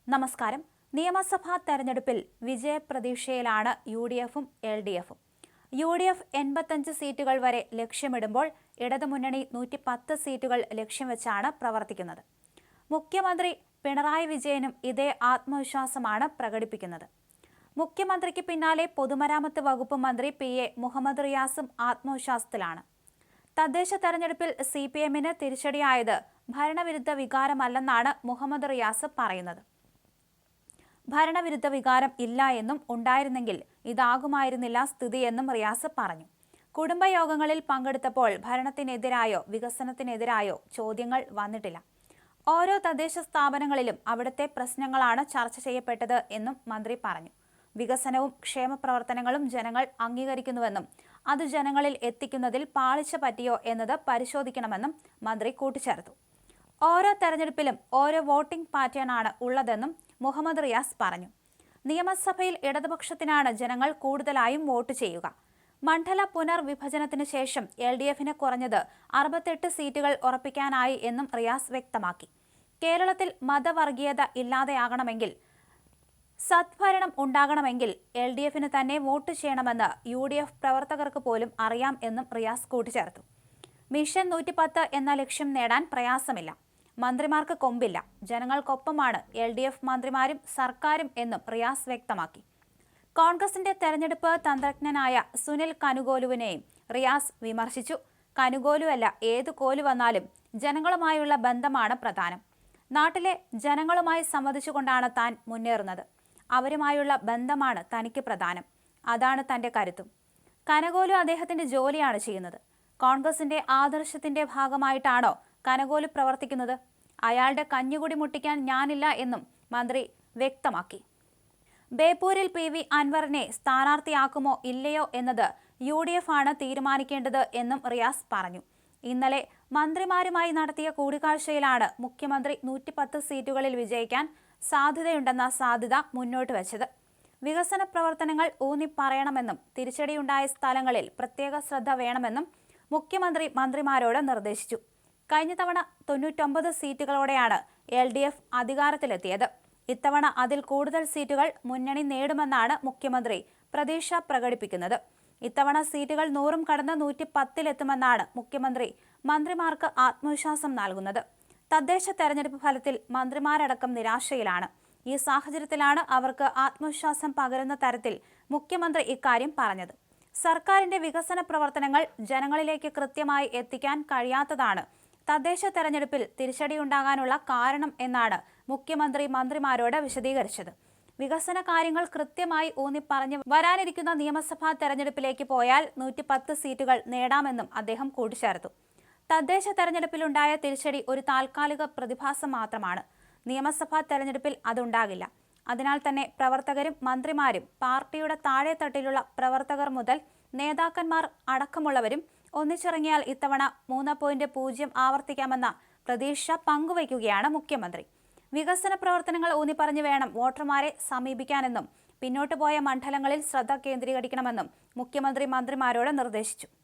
നമസ്കാരം. നിയമസഭാ തെരഞ്ഞെടുപ്പിൽ വിജയപ്രതീക്ഷയിലാണ് യു.ഡി.എഫും എൽ.ഡി.എഫും. യു.ഡി.എഫ് 85 സീറ്റുകൾ വരെ ലക്ഷ്യമിടുമ്പോൾ ഇടതുമുന്നണി 110 സീറ്റുകൾ ലക്ഷ്യം വെച്ചാണ് പ്രവർത്തിക്കുന്നത്. മുഖ്യമന്ത്രി പിണറായി വിജയനും ഇതേ ആത്മവിശ്വാസമാണ് പ്രകടിപ്പിക്കുന്നത്. മുഖ്യമന്ത്രിക്ക് പിന്നാലെ പൊതുമരാമത്ത് വകുപ്പ് മന്ത്രി പി.എ. മുഹമ്മദ് റിയാസും ആത്മവിശ്വാസത്തിലാണ്. തദ്ദേശ തെരഞ്ഞെടുപ്പിൽ CPM-ന് തിരിച്ചടിയായത് ഭരണവിരുദ്ധ വികാരമല്ലെന്നാണ് മുഹമ്മദ് റിയാസ് പറയുന്നത്. ഭരണവിരുദ്ധ വികാരം ഇല്ല എന്നും ഉണ്ടായിരുന്നെങ്കിൽ ഇതാകുമായിരുന്നില്ല സ്ഥിതിയെന്നും റിയാസ് പറഞ്ഞു. കുടുംബയോഗങ്ങളിൽ പങ്കെടുത്തപ്പോൾ ഭരണത്തിനെതിരായോ വികസനത്തിനെതിരായോ ചോദ്യങ്ങൾ വന്നിട്ടില്ല. ഓരോ തദ്ദേശ സ്ഥാപനങ്ങളിലും അവിടുത്തെ പ്രശ്നങ്ങളാണ് ചർച്ച ചെയ്യപ്പെട്ടത് എന്നും മന്ത്രി പറഞ്ഞു. വികസനവും ക്ഷേമപ്രവർത്തനങ്ങളും ജനങ്ങൾ അംഗീകരിക്കുന്നുവെന്നും അത് ജനങ്ങളിൽ എത്തിക്കുന്നതിൽ പാളിച്ച പറ്റിയോ എന്നത് പരിശോധിക്കണമെന്നും മന്ത്രി കൂട്ടിച്ചേർത്തു. ഓരോ തെരഞ്ഞെടുപ്പിലും ഓരോ വോട്ടിംഗ് പാറ്റേണാണ് ഉള്ളതെന്നും മുഹമ്മദ് റിയാസ് പറഞ്ഞു. നിയമസഭയിൽ ഇടതുപക്ഷത്തിനാണ് ജനങ്ങൾ കൂടുതലായും വോട്ട് ചെയ്യുക. മണ്ഡല പുനർവിഭജനത്തിന് ശേഷം LDF-ന് കുറഞ്ഞത് 68 സീറ്റുകൾ ഉറപ്പിക്കാനായി എന്നും റിയാസ് വ്യക്തമാക്കി. കേരളത്തിൽ മതവർഗീയത ഇല്ലാതെയാകണമെങ്കിൽ, സദ്ഭരണം ഉണ്ടാകണമെങ്കിൽ LDF-ന് തന്നെ വോട്ട് ചെയ്യണമെന്ന് UDF പ്രവർത്തകർക്ക് പോലും അറിയാം എന്നും റിയാസ് കൂട്ടിച്ചേർത്തു. മിഷൻ 110 എന്ന ലക്ഷ്യം നേടാൻ പ്രയാസമില്ല. മന്ത്രിമാർക്ക് കൊമ്പില്ല. ജനങ്ങൾക്കൊപ്പമാണ് LDF മന്ത്രിമാരും സർക്കാരും എന്നും റിയാസ് വ്യക്തമാക്കി. കോൺഗ്രസിന്റെ തെരഞ്ഞെടുപ്പ് തന്ത്രജ്ഞനായ സുനിൽ കനുഗോലുവിനെയും റിയാസ് വിമർശിച്ചു. കനുഗോലുവല്ല, ഏതു കോലു വന്നാലും ജനങ്ങളുമായുള്ള ബന്ധമാണ് പ്രധാനം. നാട്ടിലെ ജനങ്ങളുമായി സംവദിച്ചുകൊണ്ടാണ് താൻ മുന്നേറുന്നത്. അവരുമായുള്ള ബന്ധമാണ് തനിക്ക് പ്രധാനം. അതാണ് തന്റെ കരുത്തും. കനകോലു അദ്ദേഹത്തിന്റെ ജോലിയാണ് ചെയ്യുന്നത്. കോൺഗ്രസിന്റെ ആദർശത്തിന്റെ ഭാഗമായിട്ടാണോ കനകോലു പ്രവർത്തിക്കുന്നത്? അയാളുടെ കഞ്ഞുകുടി മുട്ടിക്കാൻ ഞാനില്ല എന്നും മന്ത്രി വ്യക്തമാക്കി. ബേപ്പൂരിൽ PV അൻവറിനെ സ്ഥാനാർത്ഥിയാക്കുമോ ഇല്ലയോ എന്നത് UDF ആണ് തീരുമാനിക്കേണ്ടത് എന്നും റിയാസ് പറഞ്ഞു. ഇന്നലെ മന്ത്രിമാരുമായി നടത്തിയ കൂടിക്കാഴ്ചയിലാണ് മുഖ്യമന്ത്രി 110 സീറ്റുകളിൽ വിജയിക്കാൻ സാധ്യതയുണ്ടെന്ന സാധ്യത മുന്നോട്ട് വെച്ചത്. വികസന പ്രവർത്തനങ്ങൾ ഊന്നിപ്പറയണമെന്നും തിരിച്ചടിയുണ്ടായ സ്ഥലങ്ങളിൽ പ്രത്യേക ശ്രദ്ധ വേണമെന്നും മുഖ്യമന്ത്രി മന്ത്രിമാരോട് നിർദ്ദേശിച്ചു. കഴിഞ്ഞ തവണ 99 സീറ്റുകളോടെയാണ് LDF അധികാരത്തിലെത്തിയത്. ഇത്തവണ അതിൽ കൂടുതൽ സീറ്റുകൾ മുന്നണി നേടുമെന്നാണ് മുഖ്യമന്ത്രി പ്രതീക്ഷ പ്രകടിപ്പിക്കുന്നത്. ഇത്തവണ സീറ്റുകൾ 100 കടന്ന് 110-ലെത്തുമെന്നാണ് മുഖ്യമന്ത്രി മന്ത്രിമാർക്ക് ആത്മവിശ്വാസം നൽകുന്നത്. തദ്ദേശ തെരഞ്ഞെടുപ്പ് ഫലത്തിൽ മന്ത്രിമാരടക്കം നിരാശയിലാണ്. ഈ സാഹചര്യത്തിലാണ് അവർക്ക് ആത്മവിശ്വാസം പകരുന്ന തരത്തിൽ മുഖ്യമന്ത്രി ഇക്കാര്യം പറഞ്ഞത്. സർക്കാരിന്റെ വികസന പ്രവർത്തനങ്ങൾ ജനങ്ങളിലേക്ക് കൃത്യമായി എത്തിക്കാൻ കഴിയാത്തതാണ് തദ്ദേശ തെരഞ്ഞെടുപ്പിൽ തിരിച്ചടിയുണ്ടാകാനുള്ള കാരണം എന്നാണ് മുഖ്യമന്ത്രി മന്ത്രിമാരോട് വിശദീകരിച്ചത്. വികസന കാര്യങ്ങൾ കൃത്യമായി ഊന്നിപ്പറഞ്ഞ് വരാനിരിക്കുന്ന നിയമസഭാ തെരഞ്ഞെടുപ്പിലേക്ക് പോയാൽ 110 സീറ്റുകൾ നേടാമെന്നും അദ്ദേഹം കൂട്ടിച്ചേർത്തു. തദ്ദേശ തെരഞ്ഞെടുപ്പിലുണ്ടായ തിരിച്ചടി ഒരു താൽക്കാലിക പ്രതിഭാസം മാത്രമാണ്. നിയമസഭാ തെരഞ്ഞെടുപ്പിൽ അതുണ്ടാകില്ല. അതിനാൽ തന്നെ പ്രവർത്തകരും മന്ത്രിമാരും പാർട്ടിയുടെ താഴെത്തട്ടിലുള്ള പ്രവർത്തകർ മുതൽ നേതാക്കന്മാർ അടക്കമുള്ളവരും ഒന്നിച്ചിറങ്ങിയാൽ ഇത്തവണ 3.0 ആവർത്തിക്കാമെന്ന പ്രതീക്ഷ പങ്കുവയ്ക്കുകയാണ് മുഖ്യമന്ത്രി. വികസന പ്രവർത്തനങ്ങൾ ഊന്നിപ്പറഞ്ഞു വേണം വോട്ടർമാരെ സമീപിക്കാനെന്നും പിന്നോട്ടുപോയ മണ്ഡലങ്ങളിൽ ശ്രദ്ധ കേന്ദ്രീകരിക്കണമെന്നും മുഖ്യമന്ത്രി മന്ത്രിമാരോട് നിർദ്ദേശിച്ചു.